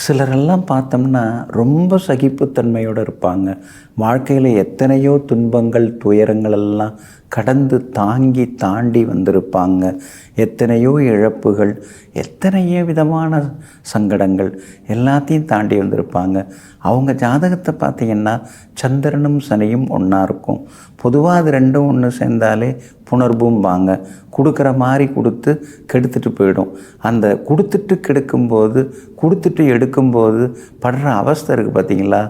சிலரெல்லாம் பார்த்தோம்னா ரொம்ப சகிப்புத்தன்மையோடு இருப்பாங்க. வாழ்க்கையில் எத்தனையோ துன்பங்கள் துயரங்கள் எல்லாம் கடந்து தாண்டி வந்திருப்பாங்க. எத்தனையோ இழப்புகள், எத்தனையோ விதமான சங்கடங்கள் எல்லாத்தையும் தாண்டி வந்திருப்பாங்க. அவங்க ஜாதகத்தை பார்த்திங்கன்னா சந்திரனும் சனியும் ஒன்றா இருக்கும். பொதுவாக அது ரெண்டும் ஒன்று சேர்ந்தாலே புணர்வும்பாங்க. கொடுக்குற மாதிரி கொடுத்து கெடுத்துட்டு போயிடும். அந்த கொடுத்துட்டு கெடுக்கும்போது கொடுத்துட்டு எடுக்கும்போது படுற அவஸ்தை இருக்குது பார்த்திங்களா,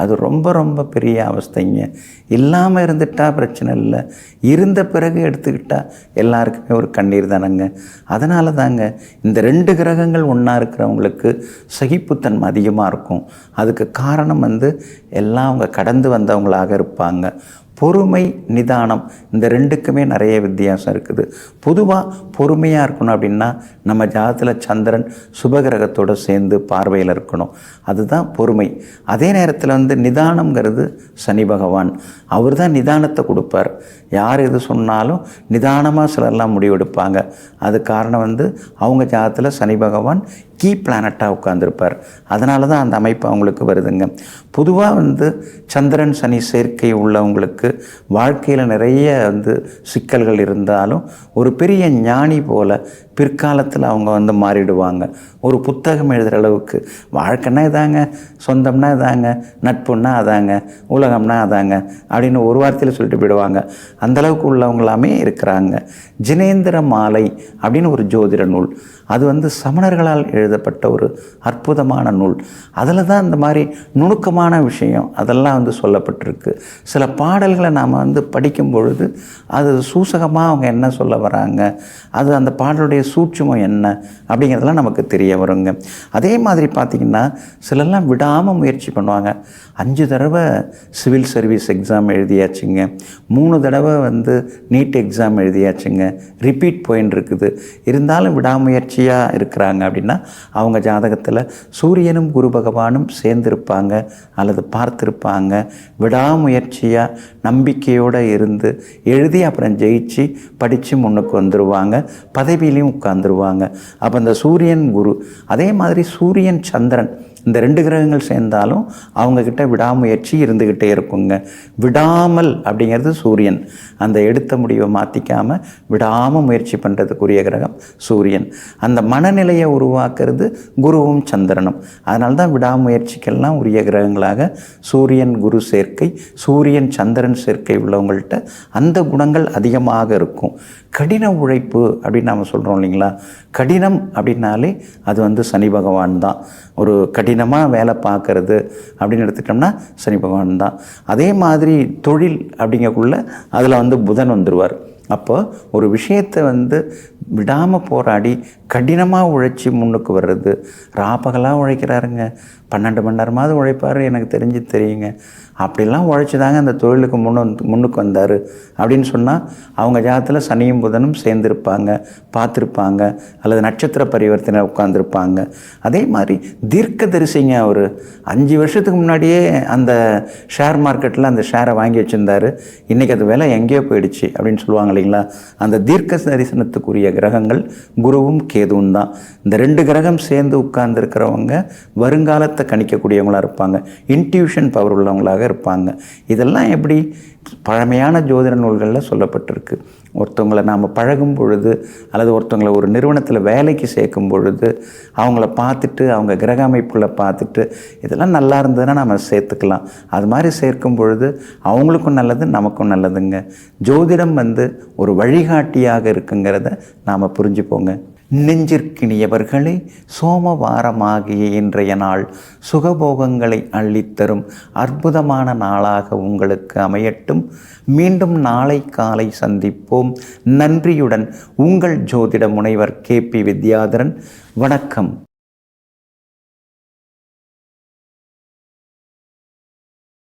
அது ரொம்ப ரொம்ப பெரிய அவஸ்தைங்க. இல்லாமல் இருந்துட்டால் பிரச்சனை இல்லை, இருந்த பிறகு எடுத்துக்கிட்டால் எல்லாருக்குமே ஒரு கண்ணீர் தானங்க. அதனால தாங்க இந்த 2 கிரகங்கள் ஒன்றா இருக்கிறவங்களுக்கு சகிப்புத்தன்மை அதிகமாக இருக்கும். அதுக்கு காரணம் எல்லாம் அவங்க கடந்து வந்தவங்களாக இருப்பாங்க. பொறுமை, நிதானம், இந்த 2க்குமே நிறைய வித்தியாசம் இருக்குது. பொதுவாக பொறுமையாக இருக்கணும் அப்படின்னா நம்ம ஜாதகத்தில் சந்திரன் சுபகிரகத்தோடு சேர்ந்து பார்வையில் இருக்கணும். அதுதான் பொறுமை. அதே நேரத்தில் நிதானம்ங்கிறது சனி பகவான். அவர் தான் நிதானத்தை கொடுப்பார். யார் எது சொன்னாலும் நிதானமாக சிலர்லாம் முடிவெடுப்பாங்க. அது காரணம் அவங்க ஜாதகத்தில் சனி பகவான் கீ பிளானட்டாக உட்கார்ந்துருப்பார். அதனால தான் அந்த அமைப்பு அவங்களுக்கு வருதுங்க. பொதுவாக சந்திரன் சனி சேர்க்கை உள்ளவங்களுக்கு வாழ்க்கையில் நிறைய சிக்கல்கள் இருந்தாலும் ஒரு பெரிய ஞானி போல் பிற்காலத்தில் அவங்க மாறிடுவாங்க. ஒரு புத்தகம் எழுதுகிற அளவுக்கு வாழ்க்கைன்னா இதாங்க, சொந்தம்னா இதாங்க, நட்புன்னா அதாங்க, உலகம்னா அதாங்க அப்படின்னு ஒரு வார்த்தையில் சொல்லிட்டு போயிடுவாங்க. அந்தளவுக்கு உள்ளவங்களாமே இருக்கிறாங்க. ஜினேந்திர மாலை அப்படின்னு ஒரு ஜோதிட நூல், அது சமணர்களால் எழுதப்பட்ட ஒரு அற்புதமான நூல். அதில் தான் இந்த மாதிரி நுணுக்கமான விஷயம் அதெல்லாம் சொல்லப்பட்டிருக்கு. சில பாடல்களை நாம் படிக்கும் பொழுது அது சூசகமாக அவங்க என்ன சொல்ல வராங்க, அது அந்த பாடலுடைய சூட்சுமம் என்ன அப்படிங்கிறதெல்லாம் நமக்கு தெரிய வருங்க. அதே மாதிரி பார்த்திங்கன்னா சிலர்லாம் விடாமல் முயற்சி பண்ணுவாங்க. 5 தடவை சிவில் சர்வீஸ் எக்ஸாம் எழுதியாச்சுங்க, 3 தடவை நீட் எக்ஸாம் எழுதியாச்சுங்க, ரிப்பீட் போயின்னு இருக்குது. இருந்தாலும் விடாமுயற்சியாக இருக்கிறாங்க அப்படின்னா அவங்க ஜாதகத்தில் சூரியனும் குரு பகவானும் சேர்ந்திருப்பாங்க அல்லது பார்த்துருப்பாங்க. விடாமுயற்சியாக நம்பிக்கையோடு இருந்து எழுதி அப்புறம் ஜெயிச்சு படித்து முன்னுக்கு வந்துடுவாங்க, பதவியிலையும் உட்கார்ந்துருவாங்க. அப்போ இந்த சூரியன் குரு, அதே மாதிரி சூரியன் சந்திரன், இந்த 2 கிரகங்கள் சேர்ந்தாலும் அவங்கக்கிட்ட விடாமுயற்சி இருந்துக்கிட்டே இருக்குங்க. விடாமல் அப்படிங்கிறது சூரியன். அந்த எடுத்த முடிவை மாற்றிக்காமல் விடாமல் முயற்சி பண்ணுறதுக்குரிய கிரகம் சூரியன். அந்த மனநிலையை உருவாக்குறது குருவும் சந்திரனும். அதனால தான் விடாமுயற்சிக்கெல்லாம் உரிய கிரகங்களாக சூரியன் குரு சேர்க்கை, சூரியன் சந்திரன் சேர்க்கை உள்ளவங்கள்ட்ட அந்த குணங்கள் அதிகமாக இருக்கும். கடின உழைப்பு அப்படின்னு நாம் சொல்கிறோம் இல்லைங்களா, கடினம் அப்படின்னாலே அது சனி பகவான் தான். ஒரு கடினமாக வேலை பார்க்குறது அப்படின்னு எடுத்துட்டோம்னா சனி பகவான் தான். அதே மாதிரி தொழில் அப்படிங்கக்குள்ள அதில் புதன் வந்துடுவார். அப்போ ஒரு விஷயத்தை விடாமல் போராடி கடினமாக உழைச்சி முன்னுக்கு வர்றது. ராப்பகலாக உழைக்கிறாருங்க, 12 மணி நேரமாவது உழைப்பார், எனக்கு தெரியுங்க. அப்படிலாம் உழைச்சி தாங்க அந்த தொழிலுக்கு முன்னுக்கு வந்தார் அப்படின்னு சொன்னால் அவங்க ஜாதகத்தில் சனியும் புதனும் சேர்ந்துருப்பாங்க, பார்த்துருப்பாங்க, அல்லது நட்சத்திர பரிவர்த்தனை உட்காந்துருப்பாங்க. அதே மாதிரி தீர்க்கதரிசிங்க. அவர் 5 வருஷத்துக்கு முன்னாடியே அந்த ஷேர் மார்க்கெட்டில் அந்த ஷேரை வாங்கி வச்சுருந்தார், இன்றைக்கி அது விலை எங்கேயோ போயிடுச்சு அப்படின்னு சொல்லுவாங்க இல்லைங்களா. அந்த தீர்க்க தரிசனத்துக்குரிய கிரகங்கள் குருவும் கேதுவும் தான். இந்த 2 கிரகம் சேர்ந்து உட்கார்ந்துருக்கிறவங்க வருங்காலத்தை கணிக்கக்கூடியவங்களாக இருப்பாங்க, இன்ட்யூஷன் பவர் உள்ளவங்களாக இருப்பாங்க. இதெல்லாம் எப்படி பழமையான ஜோதிட நூல்களில் சொல்லப்பட்டிருக்கு. ஒருத்தவங்களை நாம் பழகும் பொழுது அல்லது ஒருத்தவங்களை ஒரு நிறுவனத்தில் வேலைக்கு சேர்க்கும் பொழுது அவங்கள பார்த்துட்டு, அவங்க கிரக அமைப்புகளை பார்த்துட்டு இதெல்லாம் நல்லா இருந்ததுன்னா நம்ம சேர்த்துக்கலாம். அது மாதிரி சேர்க்கும் பொழுது அவங்களுக்கும் நல்லது, நமக்கும் நல்லதுங்க. ஜோதிடம் ஒரு வழிகாட்டியாக இருக்குங்கிறத நாம் புரிஞ்சுப்போங்க. நெஞ்சிற்கினியவர்களே, சோமவாரமாகிய இன்றைய நாள் சுகபோகங்களை அள்ளித்தரும் அற்புதமான நாளாக உங்களுக்கு அமையட்டும். மீண்டும் நாளை காலை சந்திப்போம். நன்றியுடன் உங்கள் ஜோதிட முனைவர் KP வித்யாதரன். வணக்கம்.